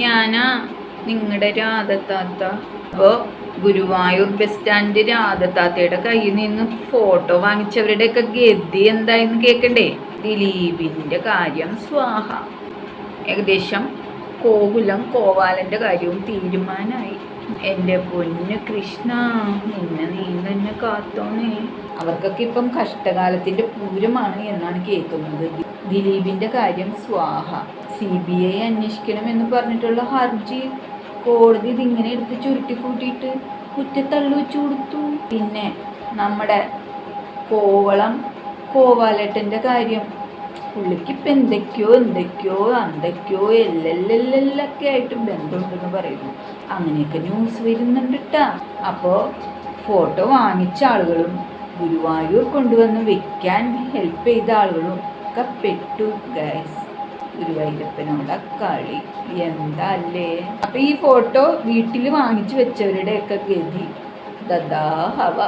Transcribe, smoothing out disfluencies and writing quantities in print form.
ഞാനാ നിങ്ങളുടെ രാധത്താത്ത. അപ്പോൾ ഗുരുവായൂർ ബസ് സ്റ്റാൻഡ് രാധത്താത്തയുടെ കയ്യിൽ നിന്ന് ഫോട്ടോ വാങ്ങിച്ചവരുടെയൊക്കെ ഗതി എന്തായെന്ന് കേൾക്കണ്ടേ? ദിലീപിൻ്റെ കാര്യം സ്വാഹ. ഏകദേശം കോവാലൻ്റെ കാര്യവും തീരുമാനമായി. എൻ്റെ പൊന്ന് കൃഷ്ണ, നിന്നെ നീ തന്നെ കാത്തോണേ. അവർക്കൊക്കെ ഇപ്പം കഷ്ടകാലത്തിൻ്റെ പൂരമാണ് എന്നാണ് കേൾക്കുന്നത്. ദിലീപിൻ്റെ കാര്യം സ്വാഹ. CBI അന്വേഷിക്കണമെന്ന് പറഞ്ഞിട്ടുള്ള ഹർജി കോടതി ഇതിങ്ങനെ എടുത്ത് ചുരുട്ടിക്കൂട്ടിയിട്ട് കുറ്റത്തള്ളു വെച്ചു കൊടുത്തു. പിന്നെ നമ്മുടെ കോവാലേട്ടൻ്റെ കാര്യം, പുള്ളിക്ക് ഇപ്പം എന്തൊക്കെയോ എല്ലൊക്കെ ആയിട്ട് ബന്ധമുണ്ടെന്ന് പറയുന്നു. അങ്ങനെയൊക്കെ ന്യൂസ് വരുന്നുണ്ട് കേട്ടാ. അപ്പോൾ ഫോട്ടോ വാങ്ങിച്ച ആളുകളും ഗുരുവായൂർ കൊണ്ടുവന്ന് വെക്കാൻ ഹെൽപ്പ് ചെയ്ത ആളുകളും ഒക്കെ പെട്ടു ഗൈസ്. ഗുരുവായൂരപ്പനോട് കളി എന്താ അല്ലേ. അപ്പം ഈ ഫോട്ടോ വീട്ടിൽ വാങ്ങിച്ചു വെച്ചവരുടെയൊക്കെ ഗതി ദദാ ഹവ.